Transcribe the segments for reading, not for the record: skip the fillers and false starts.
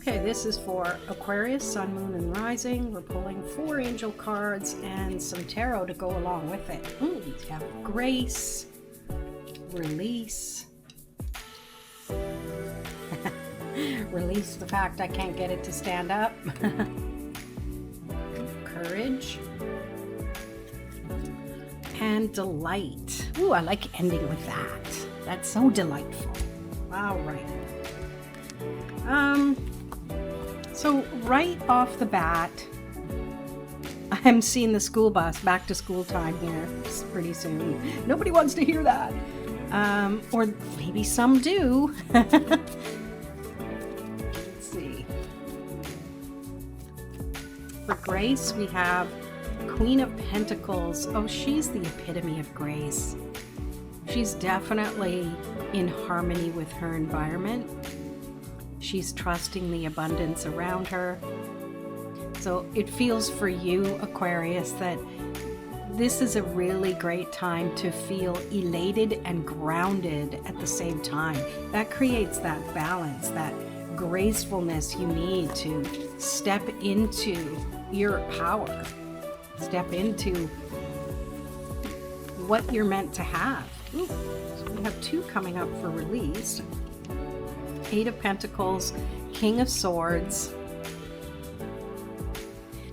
Okay, this is for Aquarius, Sun, Moon, and Rising. We're pulling 4 angel cards and some tarot to go along with it. Ooh, we have grace, release, release the fact I can't get it to stand up, courage, and delight. Ooh, I like ending with that. That's so delightful. All right. So right off the bat, I'm seeing the school bus, back to school time here pretty soon. Nobody wants to hear that. Or maybe some do. Let's see. For grace, we have Queen of Pentacles. Oh, she's the epitome of grace. She's definitely in harmony with her environment. She's trusting the abundance around her. So it feels for you, Aquarius, that this is a really great time to feel elated and grounded at the same time. That creates that balance, that gracefulness you need to step into your power, step into what you're meant to have. Ooh, so we have 2 coming up for release. 8 of Pentacles, King of Swords.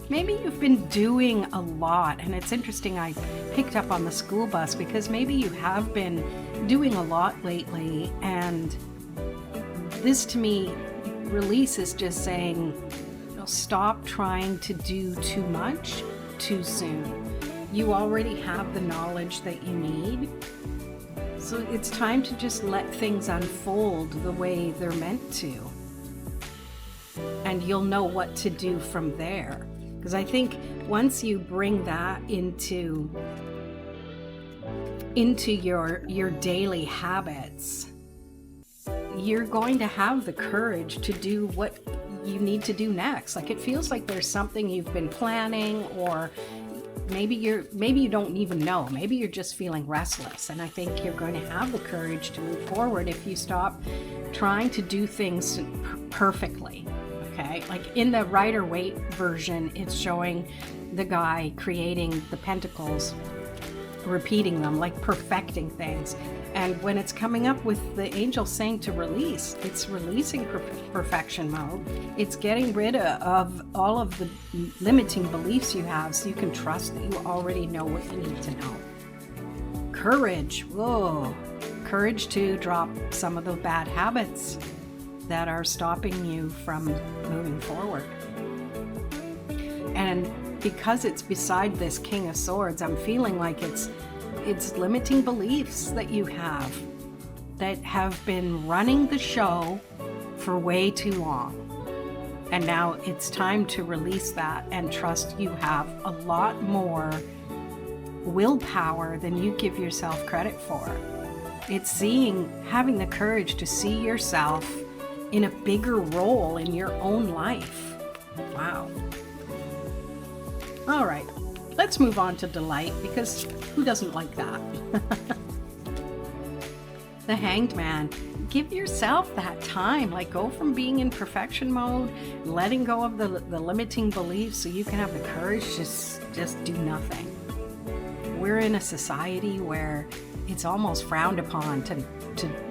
Maybe you've been doing a lot, and it's interesting I picked up on the school bus because maybe you have been doing a lot lately, and this to me, release is just saying, you know, stop trying to do too much too soon. You already have the knowledge that you need. So it's time to just let things unfold the way they're meant to. And you'll know what to do from there. Because I think once you bring that into your daily habits, you're going to have the courage to do what you need to do next. Like, it feels like there's something you've been planning, or maybe you don't even know. Maybe you're just feeling restless, and I think you're going to have the courage to move forward if you stop trying to do things perfectly. Okay, like in the Rider-Waite version, it's showing the guy creating the pentacles, repeating them, like perfecting things. And when it's coming up with the angel saying to release, it's releasing perfection mode. It's getting rid of all of the limiting beliefs you have, so you can trust that you already know what you need to know. Courage. Whoa. Courage to drop some of the bad habits that are stopping you from moving forward. And because it's beside this King of Swords, I'm feeling like it's limiting beliefs that you have that have been running the show for way too long. And now it's time to release that and trust you have a lot more willpower than you give yourself credit for. It's having the courage to see yourself in a bigger role in your own life. Wow. All right. Let's move on to delight, because who doesn't like that? The Hanged Man. Give yourself that time. Like, go from being in perfection mode, letting go of the limiting beliefs, so you can have the courage to just do nothing. We're in a society where it's almost frowned upon to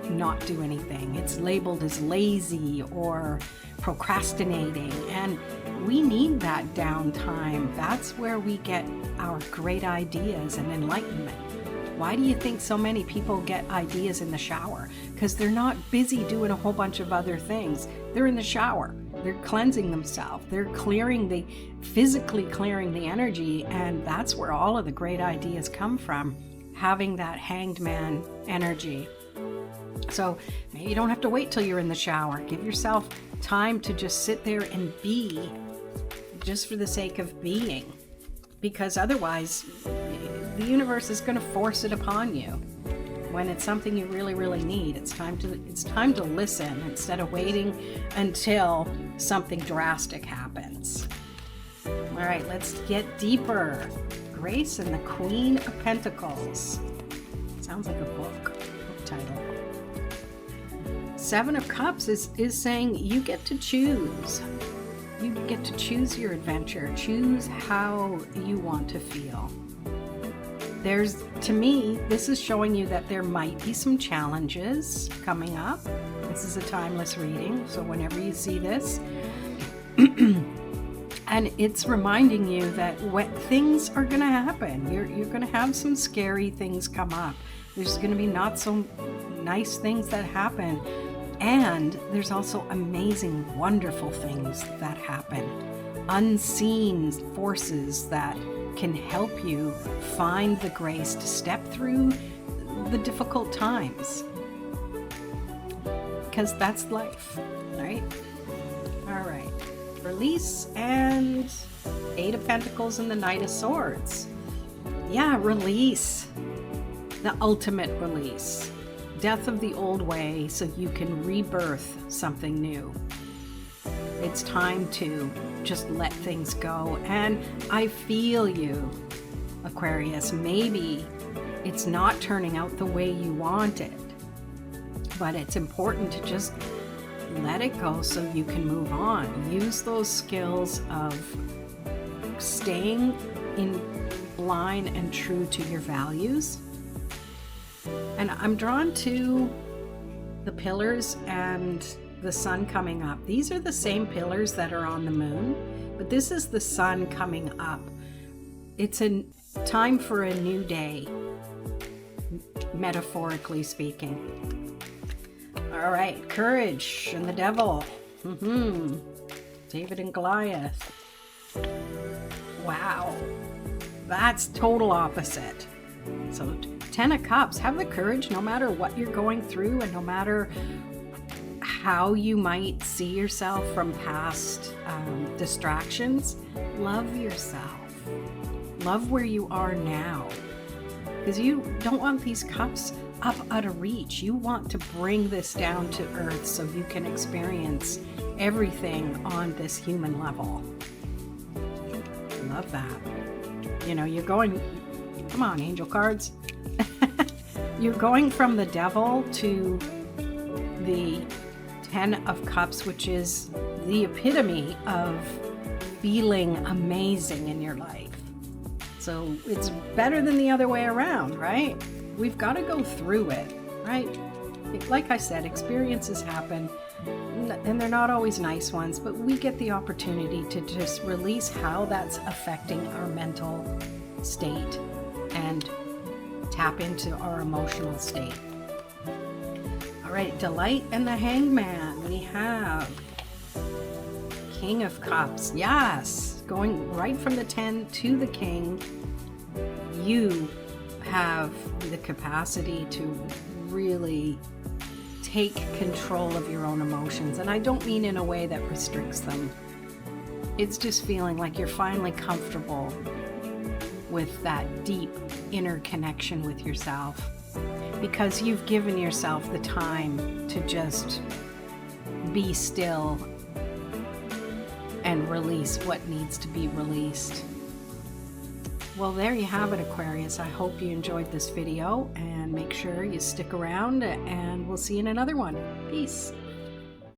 not do anything. It's labeled as lazy or procrastinating, and we need that downtime. That's where we get our great ideas and enlightenment. Why do you think so many people get ideas in the shower? Because they're not busy doing a whole bunch of other things. They're in the shower. They're cleansing themselves. They're physically clearing the energy, and that's where all of the great ideas come from, having that Hanged Man energy. So maybe you don't have to wait till you're in the shower. Give yourself time to just sit there and be, just for the sake of being, because otherwise the universe is going to force it upon you when it's something you really, really need. It's time to listen instead of waiting until something drastic happens. All right, let's get deeper. Grace and the Queen of Pentacles. Sounds like a book title. Seven of Cups is saying you get to choose. You get to choose your adventure, choose how you want to feel. To me, this is showing you that there might be some challenges coming up. This is a timeless reading, so whenever you see this, and it's reminding you that things are going to happen. You're going to have some scary things come up. There's going to be not so nice things that happen. And there's also amazing, wonderful things that happen. Unseen forces that can help you find the grace to step through the difficult times. Because that's life, right? All right. Release and Eight of Pentacles and the Knight of Swords. Yeah, release. The ultimate release. Death of the old way so you can rebirth something new. It's time to just let things go. And I feel you, Aquarius. Maybe it's not turning out the way you wanted, but it's important to just let it go so you can move on. Use those skills of staying in line and true to your values. And I'm drawn to the pillars and the sun coming up. These are the same pillars that are on the moon, but this is the sun coming up. It's a time for a new day, metaphorically speaking. All right, courage and the devil. David and Goliath. Wow, that's total opposite. So 10 of Cups, have the courage no matter what you're going through and no matter how you might see yourself from past distractions. Love yourself. Love where you are now. Because you don't want these cups up out of reach. You want to bring this down to earth so you can experience everything on this human level. Love that. You know, you're going, come on, angel cards. You're going from the devil to the 10 of Cups, which is the epitome of feeling amazing in your life. So it's better than the other way around, right? We've got to go through it, right? Like I said, experiences happen, and they're not always nice ones, but we get the opportunity to just release how that's affecting our mental state and tap into our emotional state. All right, Delight and the Hangman. We have King of Cups. Yes, going right from the 10 to the King. You have the capacity to really take control of your own emotions. And I don't mean in a way that restricts them. It's just feeling like you're finally comfortable with that deep inner connection with yourself, because you've given yourself the time to just be still and release what needs to be released. Well, there you have it, Aquarius. I hope you enjoyed this video, and make sure you stick around, and we'll see you in another one. Peace.